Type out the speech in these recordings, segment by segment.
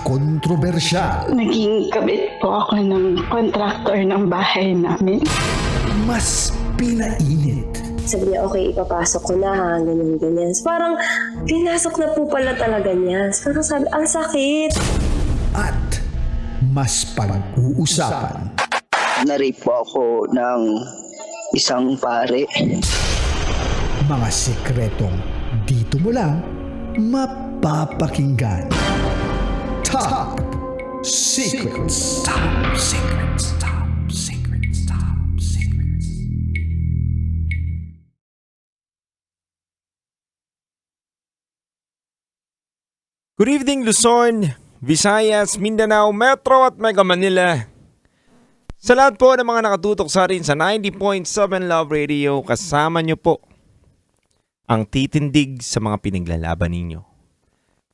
kontrobersyal, Naging kabit po ako ng kontraktor ng bahay namin. mas pinainit, Sabi niya, okay, ipapasok ko na ha, ganyan. Parang, pinasok na po pala talaga niya. Parang sabi, ang sakit. at mas pag-uusapan. Na-rape po ako ng isang pare. Mga sikretong dito mo lang mapapakinggan. Top Secrets. Top Secrets. Top Secrets. Top Secrets. Good evening Luzon, Visayas, Mindanao, Metro at Mega Manila. Sa lahat po ng mga nakatutok sa rin sa 90.7 Love Radio, kasama nyo po ang titindig sa mga pinaglalaban ninyo.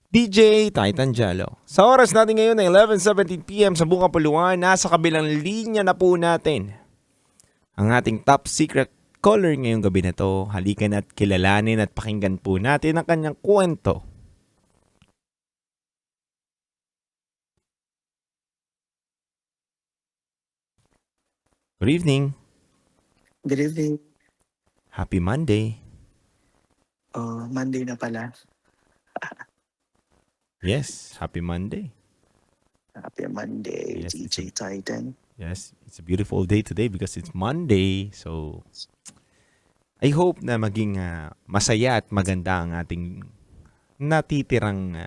DJ Titan Jalo. Sa oras natin ngayon ay 11:17 PM sa Buong Kapuluan, nasa kabilang linya na po natin ang ating top secret caller ngayong gabi na to. Halikan at kilalanin at pakinggan po natin ang kanyang kwento. Good evening. Good evening. Happy Monday. Oh, Monday na pala. Yes, happy Monday. Happy Monday, Yes, DJ Titan. Yes, it's a beautiful day today because it's Monday. So, I hope na maging masaya at maganda ang ating natitirang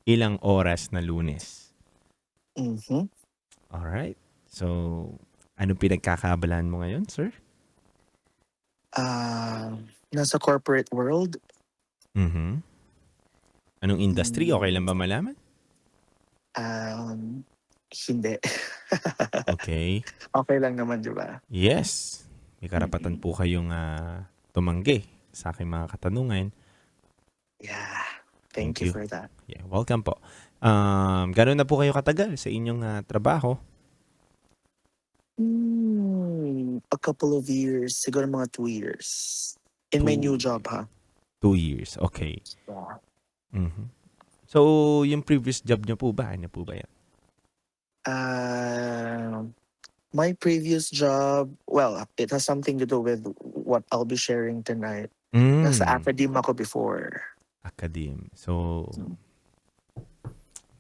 ilang oras na Lunes. Mm-hmm. Alright. So, anong pinagkakaabalahan mo ngayon, sir? Nasa corporate world. Mm-hmm. Anong industry? Okay lang ba malaman? Hindi. Okay. Okay lang naman, di ba? Yes. May karapatan po kayong tumanggi sa aking mga katanungan. Yeah. Thank Thank you you. for that. Yeah, welcome po. Gano'n na po kayo katagal sa inyong trabaho? A couple of years. Siguro mga 2 years. In my 2 new job, ha? 2 years, okay. Yeah. Mhm. So, yung previous job niyo po ba? Ano po ba yan? My previous job, well, it has something to do with what I'll be sharing tonight. Nasa academe ako before. Academe. So,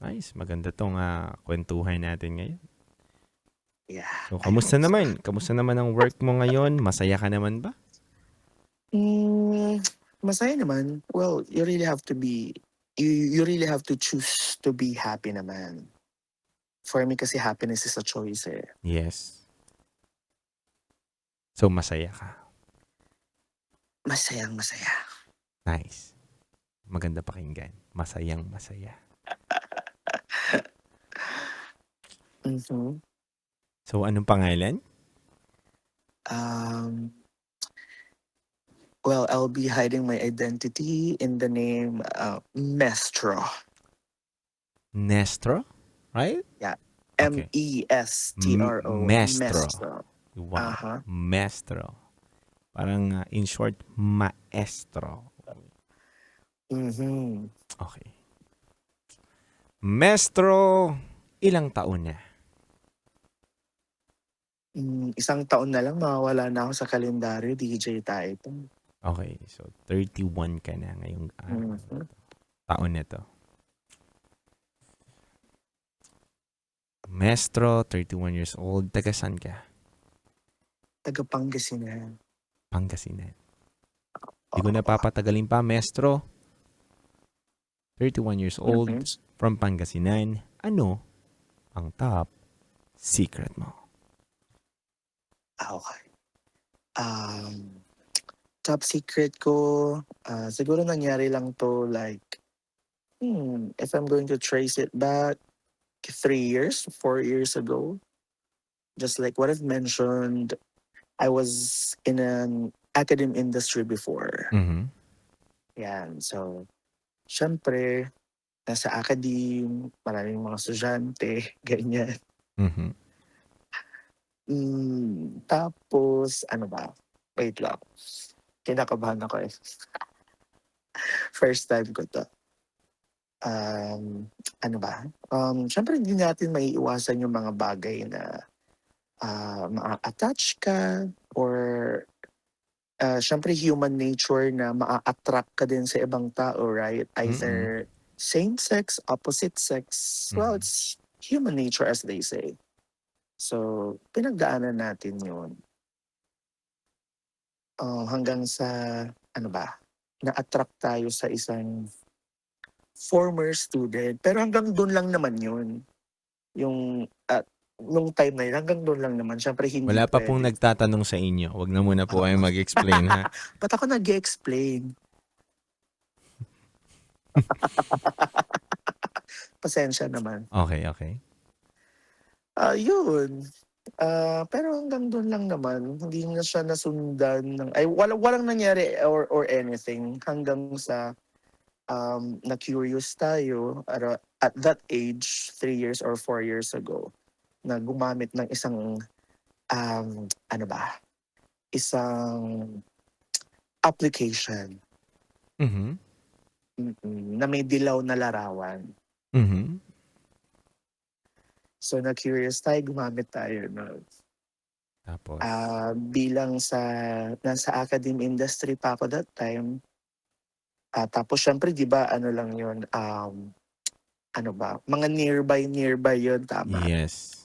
nice. Maganda tong kwentuhan natin ngayon. Yeah. So, kamusta naman? Kamusta naman ang work mo ngayon? Masaya ka naman ba? Masaya naman. Well, you really have to be, you really have to choose to be happy naman. For me kasi happiness is a choice eh. Yes. So, masaya ka. Masayang masaya. Nice. Maganda pakinggan. Masayang masaya. Mm-hmm. So, anong pangalan? Well, I'll be hiding my identity in the name Mestro. Nestro? Right? Okay. Mestro. Mestro. Wow. Uh-huh. Maestro. Parang in short, maestro. Mm-hmm. Okay. Maestro, ilang taon na? Isang taon na lang mawawala na ako sa kalendaryo, DJ Titan. Okay, so 31 ka na ngayong taon na to. Maestro, 31 years old. Taga saan ka? Taga Pangasinan. Pangasinan. Hindi ko napapatagalin pa, Maestro. 31 years old, from Pangasinan. Ano ang top secret mo? Okay. Top secret ko, siguro nangyari lang to like, if I'm going to trace it back 3 years, 4 years ago, just like what I've mentioned, I was in an academic industry before. Mm-hmm. Yan, so, syempre, nasa academe, maraming mga estudyante, ganyan. Mm-hmm. Tapos, ano ba? Wait lang. Kinakabahan ako eh. First time ko to. ano ba, syempre hindi natin maiiwasan yung mga bagay na maa-attach ka or syempre human nature na maa-attract ka din sa ibang tao, right? Either same sex, opposite sex. Well, it's human nature as they say. So, pinagdaanan natin yun. Hanggang sa, ano ba, na-attract tayo sa isang former student. Pero hanggang doon lang naman yun. Yung, nung time na yun, hanggang doon lang naman. Syempre, hindi Wala pa pong pwede. nagtatanong sa inyo. Wag na muna po kayo mag-explain, ha? Ba't ako nag-explain? Pasensya naman. Okay. Yun. Pero hanggang doon lang naman, hindi na siya nasundan ng, walang nangyari or anything hanggang sa na-curious tayo at that age, 3 years or 4 years ago, na gumamit ng isang, ano ba, isang application Mhm. na may dilaw na larawan. Mhm. So na-curious tayo, gumamit tayo no. Tapos, Bilang nasa academe industry pa ako that time. Tapos syempre 'di ba ano lang 'yun, ano ba, mga nearby 'yun, tama? yes.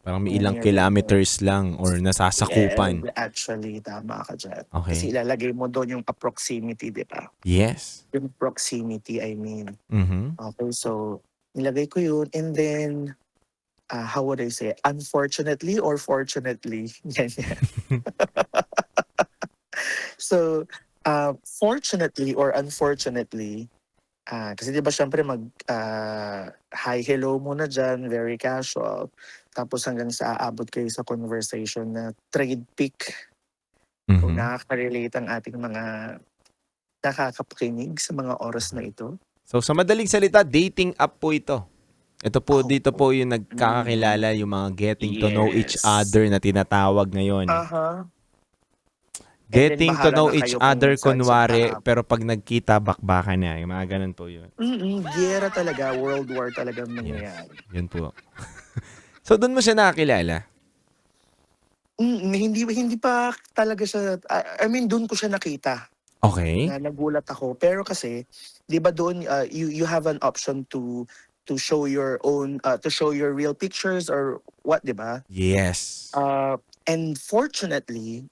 Parang may Mga ilang nearby. kilometers lang or nasasakupan. Yeah, actually tama ka diyan. Okay. Kasi ilalagay mo doon yung proximity, 'di ba? Yes. Yung proximity, I mean. Mhm. Okay, so nilagay ko 'yun and then how would I say, unfortunately or fortunately, ganyan. So, fortunately or unfortunately, kasi 'di ba siyempre hi, hello muna diyan, very casual. Tapos hanggang sa aabot kayo sa conversation na trade pic. Kung Mhm. nakaka-relate ang ating mga nakakapakinig sa mga oras na ito. So sa madaling salita, dating app po ito. Ito po, dito po yung nagkakakilala, yung mga getting to know each Yes. other na tinatawag ngayon. Aha. Getting to bahala know na each kayo kung other, saan kunwari, app. pero pag nagkita, bakbakan na. Yung mga ganun po yun. Giyera talaga, world war talagang Yes. nangyayari. Yun po. So doon mo siya nakakilala? Hindi pa talaga siya, I mean, doon ko siya nakita. Okay. Na nagulat ako. Pero kasi, 'di ba doon you have an option to show your own to show your real pictures or what, 'di ba? Yes. And fortunately,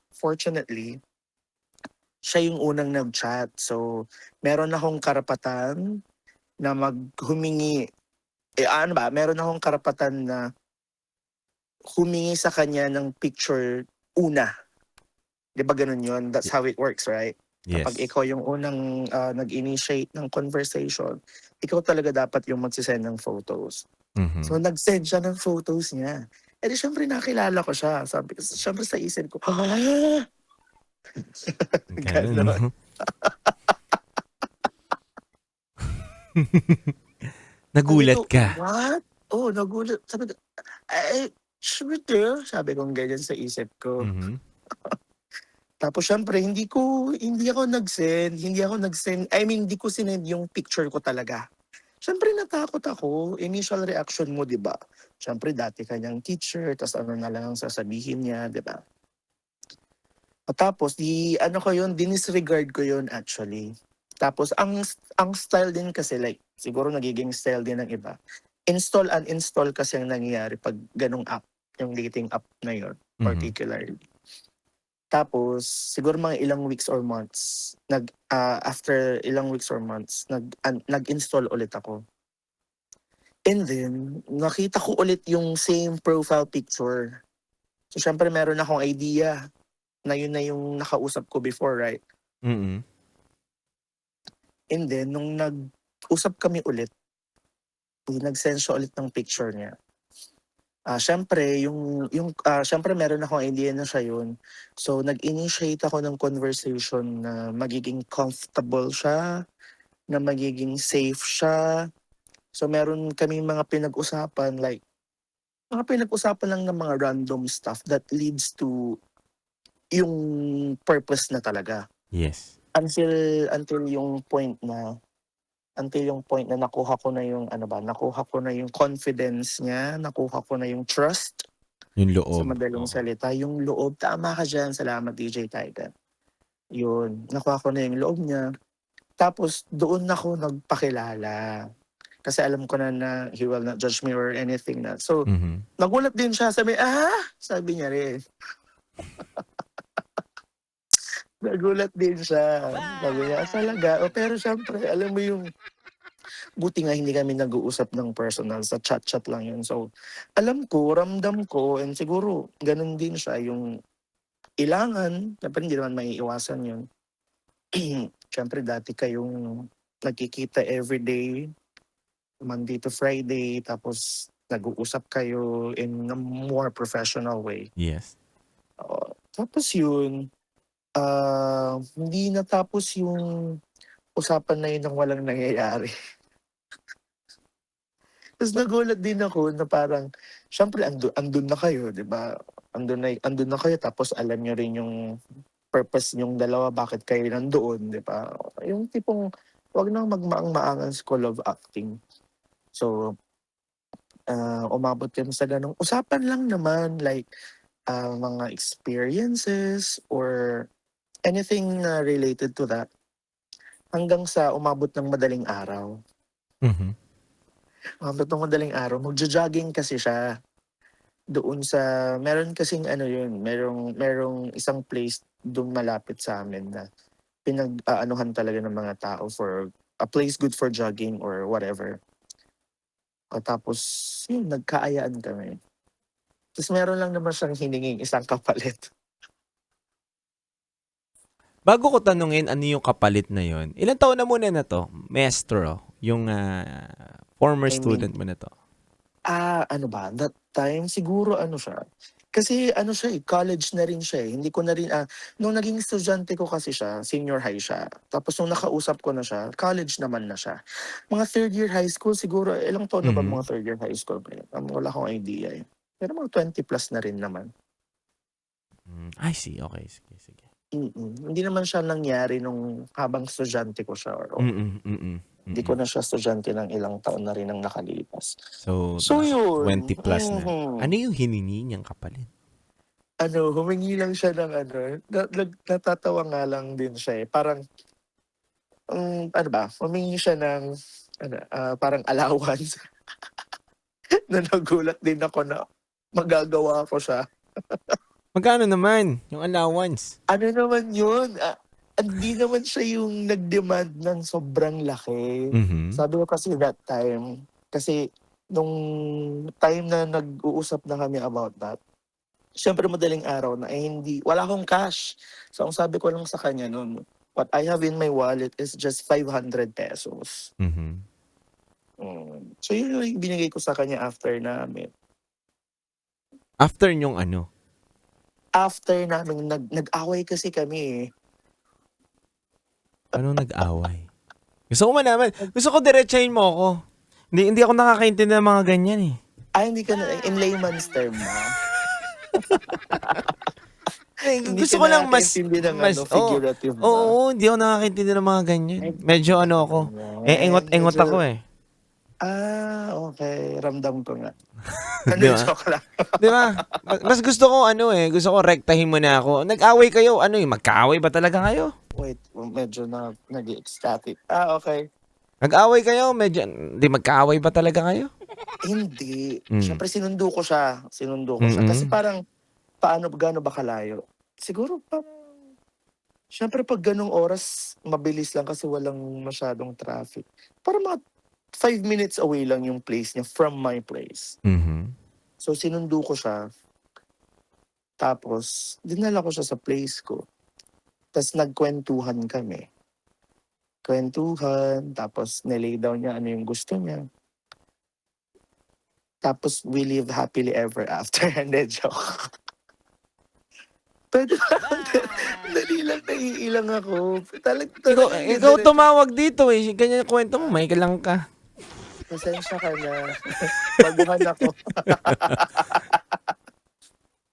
siya yung unang nag-chat. So, meron akong karapatan na humingi meron akong karapatan na humingi sa kanya ng picture una. 'Di ba ganun 'yun? That's how it works, right? Kapag Yes. ikaw yung unang nag-initiate ng conversation, ikaw talaga dapat yung magsisend ng photos. Mhm. So nag-send siya ng photos niya. Eh di syempre nakilala ko siya. Syempre sa isip ko, Ganun, ganon. no? Nagulat Sabi ko, ka. what? Oh, nagulat. Sabi ko, syempre, sabi kong ganyan sa isip ko. Mhm. Tapos syempre, hindi ako nag-send. I mean, hindi ko sinend yung picture ko talaga. Syempre natakot ako. Initial reaction mo, di ba? Syempre, dati kanyang teacher, tas ano na lang ang sasabihin niya, di ba? Tapos, dinisregard ko yun actually. Tapos, ang style din kasi, like, siguro nagiging style din ng iba. Install, uninstall kasi ang nangyayari pag ganung app, yung dating app na yun, particularly. Tapos, siguro mga ilang weeks or months, after ilang weeks or months, nag-install ulit ako. And then, nakita ko ulit yung same profile picture. So, syempre meron akong idea na yun na yung nakausap ko before, right? Mhm. And then, nung nag-usap kami ulit, nag-send siya ulit ng picture niya. Syempre, syempre meron akong idea na siya yun. So, nag-initiate ako ng conversation na magiging comfortable siya, na magiging safe siya. So, meron kami mga pinag-usapan, like, mga pinag-usapan lang ng mga random stuff that leads to yung purpose na talaga. Yes. Until yung point na until yung point na nakuha ko na yung nakuha ko na yung confidence niya, nakuha ko na yung trust Yung sa loob. madaling Oo. salita, yung loob. Tama ka diyan, salamat DJ Tiger. Yun, nakuha ko na yung loob niya. Tapos doon ako nagpakilala. Kasi alam ko na he will not judge me or anything na. So, Mhm. nagulat din siya, sabi niya rin. Nagulat din siya. Sabi niya, talaga. O, pero syempre, alam mo yung, buti nga hindi kami nag-uusap ng personal, sa chat-chat lang yun. So, alam ko, ramdam ko, and siguro, ganun din siya, yung ilangan, syempre hindi naman maiiwasan yun. Syempre, dati kayong nagkikita everyday, Monday to Friday, tapos nag-uusap kayo in a more professional way. Yes. Tapos yun, hindi natapos yung usapan na yun ng walang nangyayari. Tapos nagulat din ako na parang, syempre andun na kayo, di ba? Andun na kayo, tapos alam nyo rin yung purpose yung dalawa, bakit kayo nandoon, di ba? Yung tipong, wag nang magmaang-maangan school of acting. So, umabot kami sa ganong usapan lang naman, like, mga experiences or anything na related to that. Hanggang sa umabot ng madaling araw. Mhm. Umabot ng madaling araw, magjo-jogging kasi siya. Doon sa, meron kasing merong isang place doon malapit sa amin na pinag-aanuhan talaga ng mga tao for a place good for jogging or whatever. Tapos, yun, nagkaayaan kami. Tapos meron lang naman siyang hininging isang kapalit. Bago ko tanungin ano yung kapalit na yon, ilang taon na muna na to? Maestro, yung former I mean, student mo na to. Ano ba? That time, siguro siya. Kasi siya college na rin siya eh. Hindi ko na rin, nung naging estudyante ko kasi siya, senior high siya. Tapos nung nakausap ko na siya, college naman na siya. Mga third year high school, siguro, ilang taon na ba Mhm. mga third year high school? Wala akong idea eh. Pero mga 20 plus na rin naman. I see. Okay, sige. Hindi naman siya nangyari nung habang estudyante ko siya. Hindi ko na siya estudyante ng ilang taon na rin ang nakalipas. So yun. 20 plus na. Mhm. Ano yung hiningi niyang kapalit? Humingi lang siya ng natatawa nga lang din siya eh. Parang, humingi siya ng, parang allowance. Na nagulat din ako na magagawa ko siya. Magkano naman yung allowance? Ano naman yun? Hindi naman siya yung nag-demand ng sobrang laki. Mhm. Sabi ko kasi that time, kasi nung time na nag-uusap na kami about that, syempre madaling araw na wala akong cash. So ang sabi ko lang sa kanya noon, what I have in my wallet is just 500 pesos. Mhm. So yun yung binigay ko sa kanya after namin. After yung ano? After namin, nag-away kasi kami eh. Anong nag-away? Gusto ko malaman. Gusto ko diretsahin mo ako. Hindi ako nakakaintindi ng mga ganyan eh. Hindi ka na, in layman's term na. Gusto ko lang mas figurative ba? Oo, hindi ako nakakaintindi ng mga ganyan. Medyo ako. Engot ako eh. Okay. Ramdam ko nga. Di ba? Joke lang. Di ba? Mas gusto ko gusto ko rektahin mo na ako. Nag-away kayo, magkaaway ba talaga kayo? Wait, medyo nag-ecstatic. Okay. Nag-away kayo, medyo, di magkaaway ba talaga kayo? Hindi. Mm. Siyempre sinundu ko siya. Kasi parang, gaano ba kalayo? Siguro siyempre pag ganong oras, mabilis lang kasi walang masyadong traffic. Para mga 5 minutes away lang yung place niya from my place. Mhm. So sinundo ko siya. Tapos, dinala ko siya sa place ko. Tapos nagkwentuhan kami. Tapos nilay down niya ano yung gusto niya. Tapos we live happily ever after. Hindi, joke. Pero dali lang, naiilang ako. Ikaw tumawag dito eh. Ganyan yung kwento mo, may lang ka. Pasensya ka na. Baguhan ako.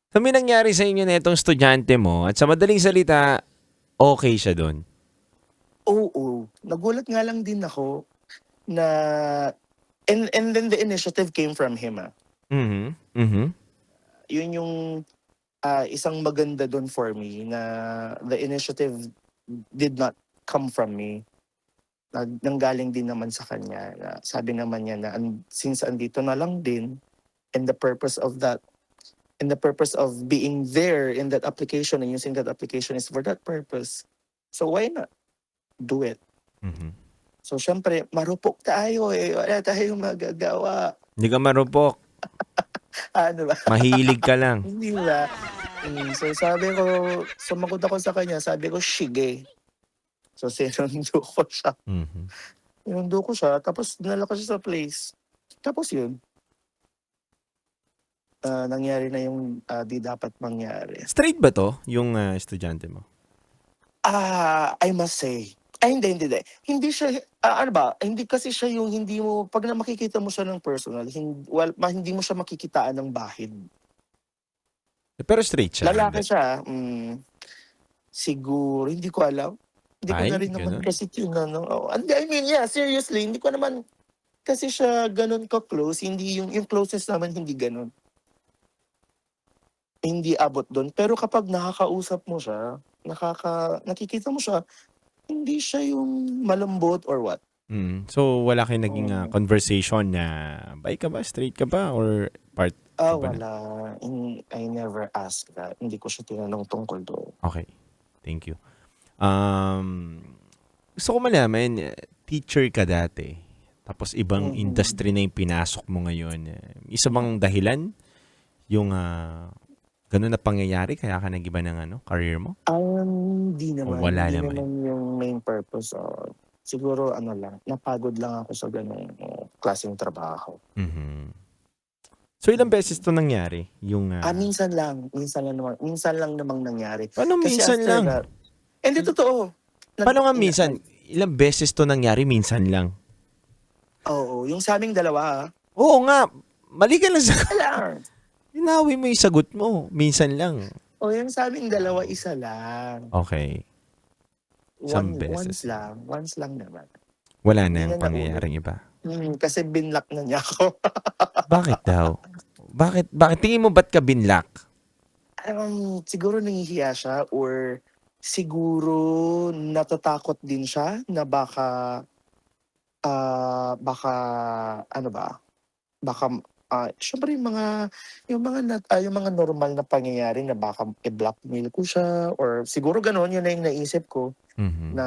So, may nangyari sa inyo na itong estudyante mo at sa madaling salita, okay siya doon. Oo. Nagulat nga lang din ako. na and then the initiative came from him. Mhm. Mhm. Yun yung isang maganda doon for me, na the initiative did not come from me. Nanggaling din naman sa kanya. Na sabi naman niya na since andito na lang din, and the purpose of that, and the purpose of being there in that application and using that application is for that purpose. So why not do it? Mhm. So syempre, marupok tayo eh. Wala tayong magagawa. Hindi ka marupok. Ano ba? Mahilig ka lang. Hindi ba? So sabi ko, sumagot ako sa kanya, sabi ko, sige. So sinundo ko siya. Mhm. Sinundo ko siya, tapos dinala ko siya sa place. Tapos yun, nangyari na yung di dapat mangyari. Straight ba to, yung estudyante mo? I must say, ay hindi. Hindi siya, ano ba, hindi kasi siya yung hindi mo, pag makikita mo siya ng personal, hindi mo siya makikitaan ng bahid. Pero straight siya. Lalaki hindi? siya, siguro, hindi ko alam. Hindi ko Ay, na rin naman ganun? kasi tinanong. I mean, yeah, seriously, hindi ko naman kasi siya ganun ka-close. Hindi yung closest naman, hindi ganun. Hindi abot doon. Pero kapag nakakausap mo siya, nakikita mo siya, hindi siya yung malambot or what. So, wala kayong naging conversation na bi ka ba, straight ka ba, or part ka ba na? Wala. I never asked that. Hindi ko siya tinanong tungkol doon. Okay. Thank you. Gusto ko malaman, teacher ka dati, tapos ibang industry na yung pinasok mo ngayon. Isa bang dahilan yung ganun na pangyayari kaya ka nag-iba ng career mo? Hindi naman. Wala Hindi naman. naman yung main purpose. Siguro lang, napagod lang ako sa ganung klaseng trabaho. Mhm. So, ilang beses to nangyari? Yung, Minsan lang namang nangyari. paano Kasi minsan after lang? that, hindi totoo. Paano nga minsan? Ilang beses to nangyari? Minsan lang. Oo, yung sa aming dalawa, Oo nga. Mali ka lang sa... lang. Inawi mo yung sagot mo. Minsan lang. Yung sa aming dalawa, isa lang. Okay. Isang beses. Once lang naman. Wala Hindi na yung na pangyayaring iba. Kasi binlock na niya ako. Bakit daw? Bakit? Tingin mo ba't ka binlock? Siguro nangihiya siya, or siguro natatakot din siya na baka syempre yung mga normal na pangyayari na baka i-blackmail ko siya, or siguro gano'n, yun na yung naisip ko, Mhm. na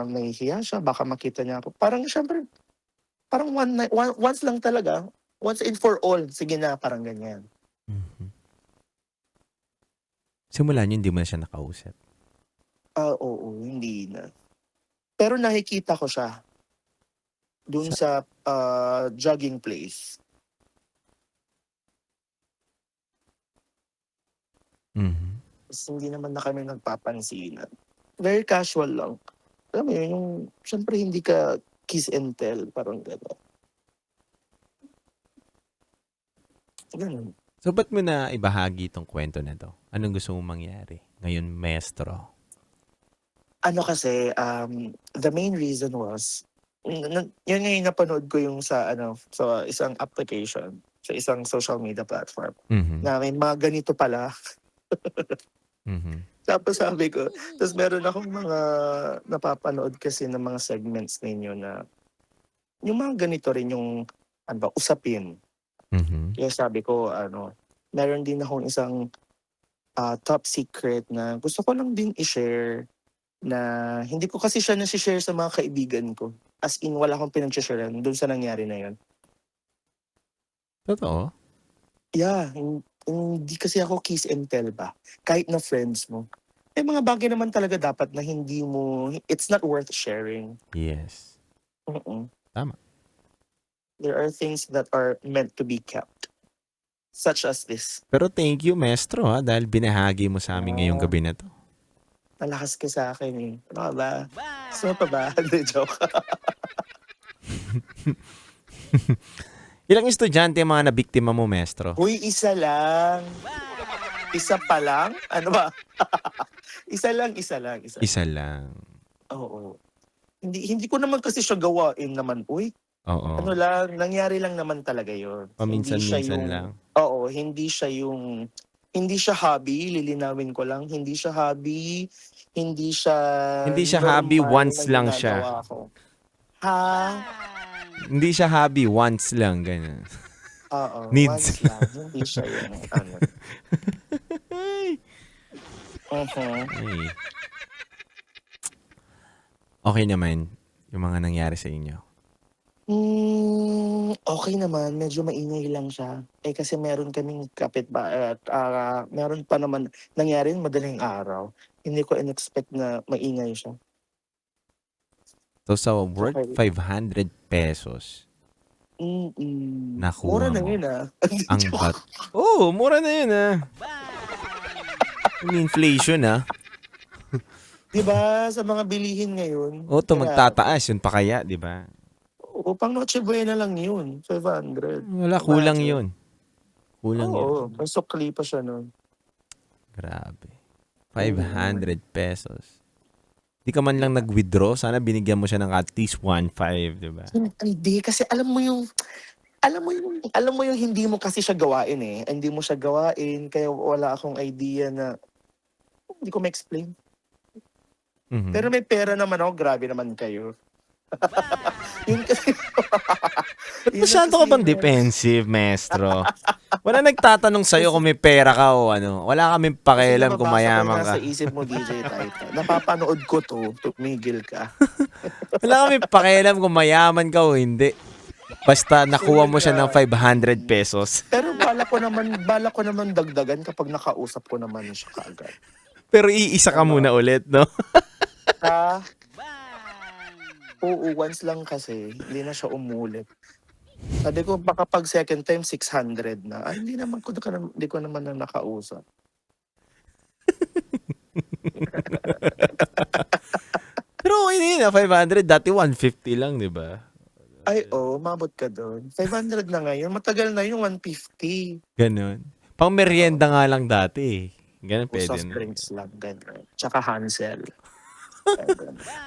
nahihiya siya, baka makita niya ako. Parang syempre, parang once lang talaga, once and for all, sige na, parang ganyan. Mhm. Simula niyo, hindi mo na siya nakausap. Oo, hindi na. Pero nakikita ko siya dun sa jogging place. Mhm. Tapos hindi naman na kami nagpapansinan. Very casual lang. Alam mo yun, yung syempre hindi ka kiss and tell, parang gano'n. Ganun. So, ba't mo na ibahagi itong kwento na to? Anong gusto mong mangyari? Ngayon, maestro. Kasi, the main reason was, yun nga yung napanood ko yung sa isang application, sa isang social media platform, Mhm. na may mga ganito pala. Mhm. Tapos sabi ko, tapos meron akong mga napapanood kasi ng mga segments ninyo na yung mga ganito rin yung usapin. Mhm. Kaya sabi ko, meron din akong isang top secret na gusto ko lang din i-share, na hindi ko kasi siya nasi-share sa mga kaibigan ko. As in, wala akong pinag-sharean doon sa nangyari na yun. Totoo? Yeah, hindi kasi ako kiss and tell ba. Kahit na friends mo. Mga bagay naman talaga dapat na it's not worth sharing. Yes. Tama. There are things that are meant to be kept. Such as this. Pero thank you, maestro, dahil binahagi mo sa amin ngayong gabi na to. Malakas ka sa akin eh. Ano ka ba? Gusto mo pa ba? Hindi, joke. Ilang estudyante ang mga nabiktima mo, maestro? Uy, isa lang. Isa pa lang? Ano ba? Isa lang. Isa lang. Oo. Hindi ko naman kasi siya gawain naman, uy. Oo. Ano lang, nangyari lang naman talaga yun. Hindi siya Paminsan-minsan yung, lang. oo, hindi siya hobby, lilinawin ko lang, hindi siya hobby, hindi siya Hindi siya hobby, normal once na lang siya. ginagawa ko. Ha? Hindi siya hobby, once lang, ganyan. Oo, Needs. once lang, hindi siya yung ano. Mhm. Ay. Okay naman yung mga nangyari sa inyo. Okay naman, medyo maingay lang siya. Eh kasi meron kaming at meron pa naman nangyari madaling araw. Hindi ko in-expect na maingay siya. So, sa worth Okay. 500 pesos, Mura nakuha na mo yun ang bat. Oh, mura na yun Yung inflation 'Di ba sa mga bilihin ngayon? O, to Kaya, magtataas. Yun pa kaya, di ba? oo, pang Noche Buena lang yun, 500. Wala, kulang Imagine. yun. Kulang yun. Oo, may sukli pa siya nun. Grabe. 500 pesos. Di ka man lang nag-withdraw. Sana binigyan mo siya ng at least 1.5, di ba? Hindi, kasi alam mo yung hindi mo kasi siya gawain eh. Hindi mo siya gawain, kaya wala akong idea na, hindi ko ma-explain. Mhm. Pero may pera naman ako, grabe naman kayo. Yun kasi, yun Masyado kasi ka bang yun. defensive, maestro? Wala nagtatanong sa'yo kung may pera ka o ano. Wala kaming Kasi pakialam kung nababasa ko mayaman yung ka. nasa isip mo, DJ Taita. Napapanood ko to, tumigil ka. Wala kaming pakialam kung mayaman ka o hindi. Basta nakuha mo siya ng 500 pesos. Pero bala ko naman dagdagan kapag nakausap ko naman siya kaagad. Pero iisa ka muna ulit, no? Ha? Oo, once lang kasi, hindi na siya umulit. Sabi ko, baka pag second time, 600 na. Ay, hindi ko naman na nakausap. Pero okay na yun, 500. Dati 150 lang, di ba? Ay, mabot ka doon. 500 na ngayon. Matagal na yung 150. Ganon. Pang merienda nga lang dati. Ganon O pwede soft na. drinks lang, gano'n. Tsaka Hansel.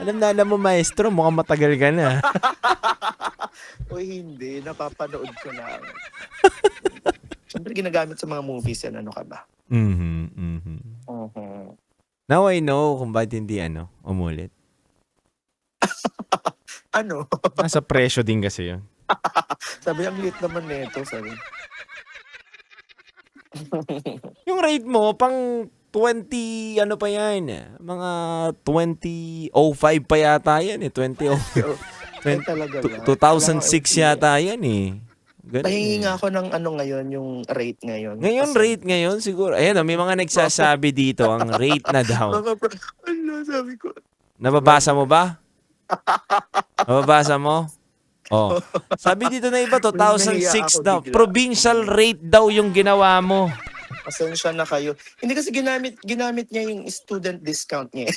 Alam mo, maestro, mukhang matagal ka na. Uy, hindi. Napapanood ko lang. Siyempre, ginagamit sa mga movies yan. Ano ka ba? Now I know kung ba't hindi umulit. Ano? Nasa presyo din kasi yun. Sabi, ang liit naman nito. Sabi. Yung rate mo, pang 20, ano pa yan? Mga 2005 pa yata yan eh. 2005. Ay, talaga ba? 2006 yata yan eh. Ganun Pahingi eh. nga ako ng ano ngayon, yung rate ngayon. Ngayon, Kasi- rate ngayon siguro. Ayan, may mga nagsasabi dito, ang rate na daw. Ano, sabi ko. Nababasa mo ba? Nababasa mo? Oh. Sabi dito na iba, 2006 daw. bigla. Provincial rate daw yung ginawa mo. Pasensya na kayo. Hindi kasi ginamit niya yung student discount niya.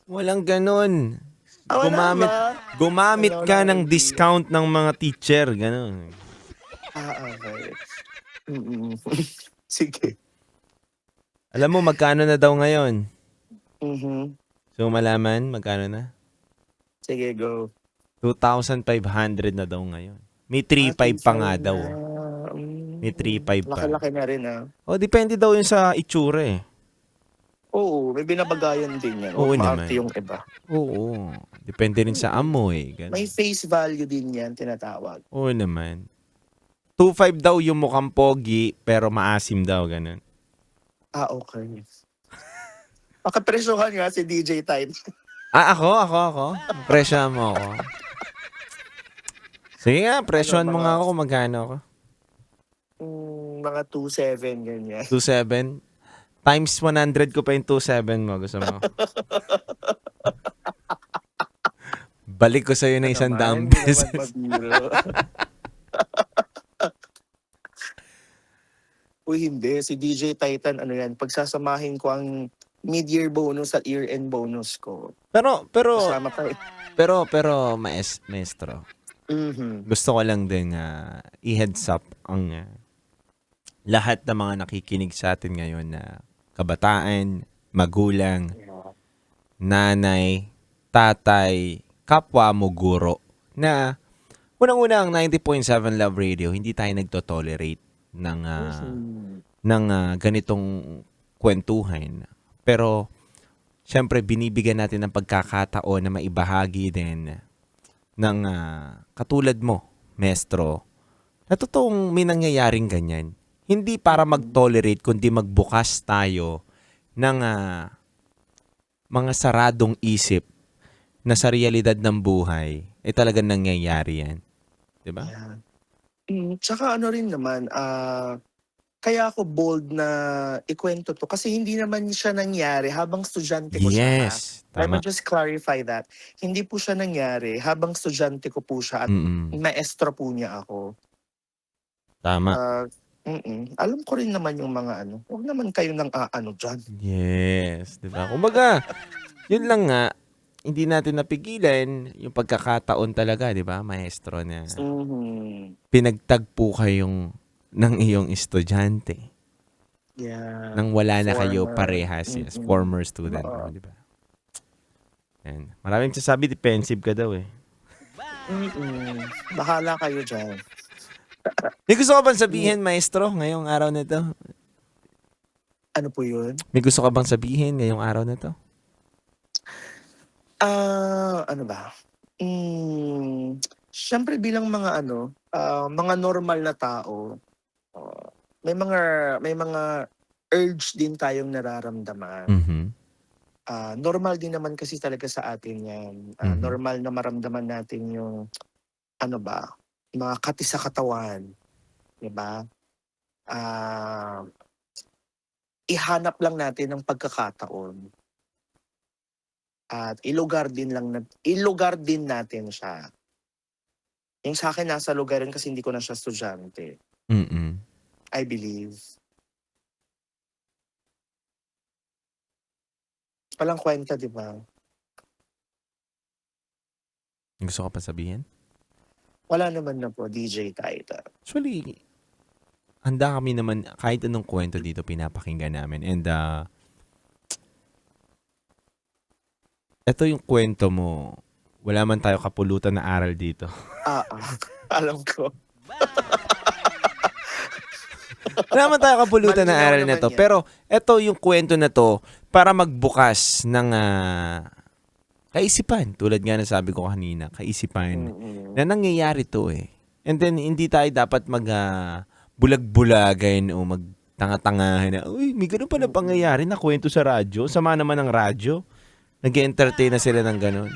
Walang ganun. Wala ba? Gumamit Wala ka akong ng idea. discount ng mga teacher. Ganun. Okay. Sige. Alam mo, magkano na daw ngayon? Mhm. So, malaman, magkano na? Sige, go. 2,500 na daw ngayon. May 3,500 pa nga daw. May 3,500 pa. Laki-laki na rin O, depende daw yun sa itsura eh. Oo, may binabagayan din yan. Oo Maarte naman. yung iba. Oo. Depende rin sa amoy. Ganun. May face value din yan, tinatawag. Oo naman. 2,500 daw yung mukhang pogi, pero maasim daw, ganun. Okay. Pakapresyohan nga si DJ Type. Ako. Presyo mo ako. Sige nga, presyohan mo mga- nga ako kung magkano ako. Mga 2.7, ganyan. 2,700. Times 100 ko pa yung 2,700 mo. Gusto mo? Balik ko sa'yo na 100 beses. Uy, hindi. Si DJ Titan, ano yan, pagsasamahin ko ang mid-year bonus at year-end bonus ko. Pero, Kasama pa maestro. Mhm. Gusto ko lang din i-heads up ang lahat ng mga nakikinig sa atin ngayon na kabataan, magulang, nanay, tatay, kapwa mo guro na Unang-una ang 90.7 Love Radio, hindi tayo nagto-tolerate ng ganitong kwentuhan. Pero syempre binibigyan natin ng pagkakataon na maibahagi din ng katulad mo, maestro, na totoong may nangyayaring ganyan. Hindi para mag-tolerate, kundi magbukas tayo ng mga saradong isip na sa realidad ng buhay, talagang nangyayari yan. Diba? Yeah. Tsaka ano rin naman, kaya ako bold na ikwento to kasi hindi naman siya nangyari habang estudyante ko siya. Yes. Let me Tama. just clarify that. Hindi po siya nangyari habang estudyante ko po siya at maestro po niya ako. Tama. Alam ko rin naman yung mga ano. Huwag naman kayo nang dyan. Yes. Diba? Kumbaga, yun lang nga, hindi natin napigilan yung pagkakataon talaga, di ba, maestro, na pinagtagpo kayong ng iyong estudyante. Yeah. Nang wala na kayo Former. parehas, yes, former student, di ba? Yan. Maraming sasabi, defensive ka daw eh. Bahala kayo dyan. May gusto ka bang sabihin, maestro, ngayong araw na to? Ano po yun? May gusto ka bang sabihin ngayong araw na to? Ano ba? Siyempre bilang mga mga normal na tao, may mga urge din tayong nararamdaman. Normal din naman kasi talaga sa atin 'yan. Normal na maramdaman natin yung mga kati sa katawan, 'di ba? Ihanap lang natin ng pagkakataon. At ilugar din natin siya. Yung sa akin nasa lugar rin kasi hindi ko na siya estudyante. I believe. Walang kwenta, di ba? Gusto ka pa sabihin? Wala naman na po, DJ Taita. Actually, handa kami naman, kahit anong kwento dito pinapakinggan namin. And, ito yung kwento mo. Wala man tayo kapulutan na aral dito. Alam ko. Wala man tayo kapulutan na Malinaw aral na naman to. yan. Pero ito yung kwento na to para magbukas ng kaisipan. Tulad nga na sabi ko kanina, kaisipan na nangyayari to eh. And then, hindi tayo dapat bulag-bulagin o magtanga-tangahan na, uy, may ganun pala pangyayari na kwento sa radyo. Sama naman ng radyo. Nag-entertain na sila ng ganun.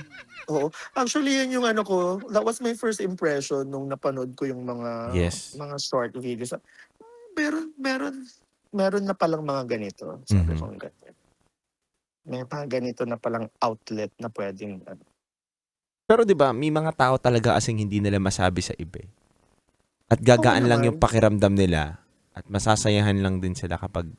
Oo. Actually, yan yung that was my first impression nung napanood ko yung mga short videos. Meron na palang mga ganito. Sabi ko ganyan. May mga ganito na palang outlet na pwedeng Pero 'di ba, may mga tao talaga kasing hindi nila masabi sa iba. At gagaan lang yung pakiramdam nila at masasayahan lang din sila kapag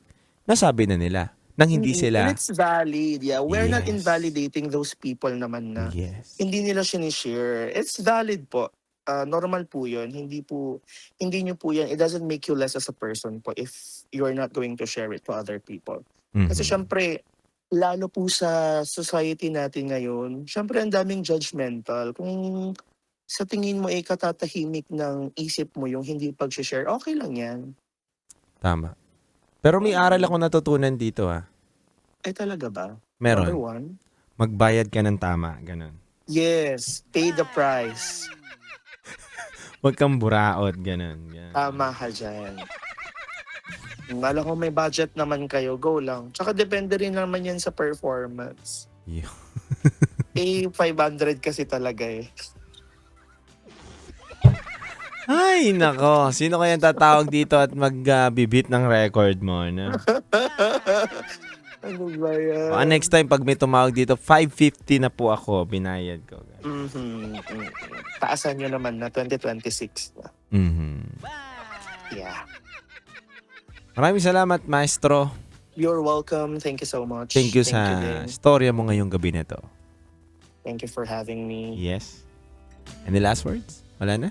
nasabi na nila nang hindi sila. And it's valid. Yeah, we're not invalidating those people naman na hindi nila sinishare. It's valid po. Normal po 'yun. Hindi niyo po 'yan. It doesn't make you less as a person po if you're not going to share it to other people. Kasi syempre lalo po sa society natin ngayon, syempre ang daming judgmental. Kung sa tingin mo katatahimik ng isip mo yung hindi pag-share, okay lang 'yan. Tama. Pero may aral ako natutunan dito Ay talaga ba? Meron. Number one? Magbayad ka ng tama, ganun. Yes, pay the price. Huwag kang buraot, ganun. Tama ka dyan. Alam ko may budget naman kayo, go lang. Tsaka depende rin naman yan sa performance. 500 kasi talaga eh. Ay, nako. Sino kayang tatawag dito at magbibit ng record mo, no? Ano ba yan? Baka next time, pag may tumawag dito, 550 na po ako, binayad ko. Taasan nyo naman na 2026 na. Yeah. Maraming salamat, maestro. You're welcome. Thank you so much. Thank you sa din. storya mo ngayong gabi na to. Thank you for having me. Yes. Any last words? Wala na?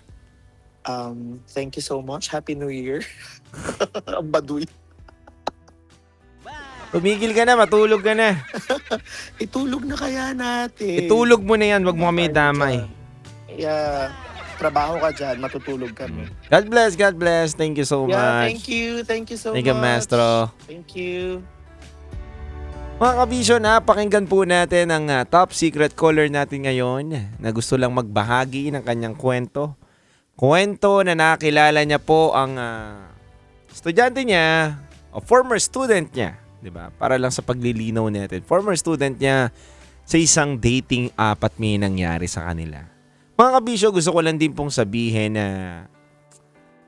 Thank you so much. Happy New Year. Ang baduy. Tumigil ka na, matulog ka na. Itulog na kaya natin. Itulog mo na yan, wag mo kami damay. Yeah. Magtrabaho ka dyan, matutulog kami. God bless, God bless. Thank you so Yeah, much. thank you so Thank you, much. Maestro. Thank you. Mga kabisyo, pakinggan po natin ang top secret caller natin ngayon na gusto lang magbahagi ng kanyang kwento. Kwento na nakilala niya po ang estudyante niya o former student niya, 'di ba? Para lang sa paglilinaw natin. Former student niya sa isang dating app at may nangyari sa kanila. Mga kabisyo, gusto ko lang din pong sabihin na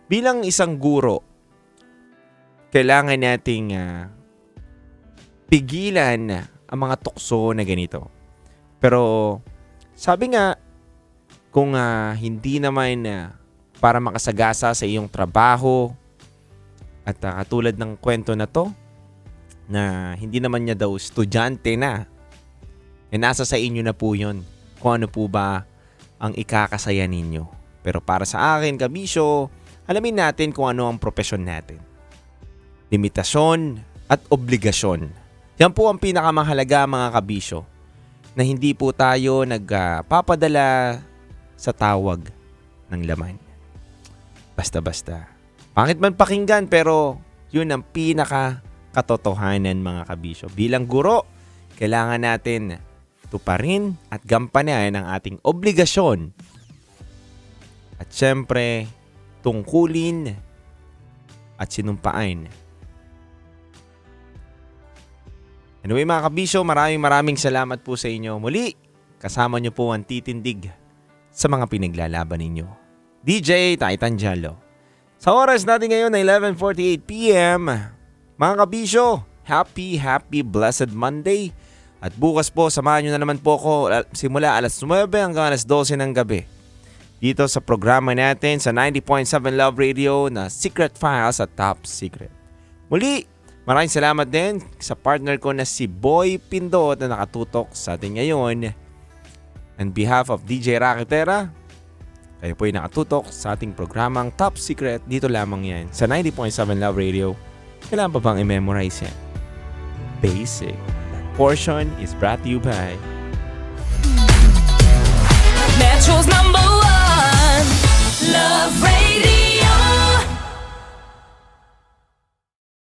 bilang isang guro, kailangan nating pigilan ang mga tukso na ganito. Pero sabi nga, kung hindi naman para makasagasa sa iyong trabaho at katulad ng kwento na to, na hindi naman niya daw estudyante na, nasa sa inyo na po yun kung ano po ba ang ikakasaya ninyo. Pero para sa akin, kabisyo, alamin natin kung ano ang profesyon natin. Limitasyon at obligasyon. Yan po ang pinakamahalaga, mga kabisyo, na hindi po tayo nagpapadala sa tawag ng laman. Basta-basta. Pangit man pakinggan, pero yun ang pinaka-katotohanan, mga kabisyo. Bilang guro, kailangan natin tuparin at gampanan ang ating obligasyon. At syempre, tungkulin at sinumpaan. Anyway, mga kabisyo, maraming salamat po sa inyo. Muli, kasama nyo po ang titindig sa mga pinaglalaban ninyo. DJ Titan Jalo. Sa oras natin ngayon na 11:48 PM, mga kabisyo, happy blessed Monday. At bukas po, samahan nyo na naman po ako simula alas 9 hanggang alas 12 ng gabi. Dito sa programa natin sa 90.7 Love Radio na Secret Files at Top Secret. Muli, maraming salamat din sa partner ko na si Boy Pindot na nakatutok sa atin ngayon. On behalf of DJ Rakitera, kayo po ay nakatutok sa ating programang Top Secret. Dito lamang yan sa 90.7 Love Radio. Kailangan pa bang i-memorize yan? Basic. That portion is brought to you by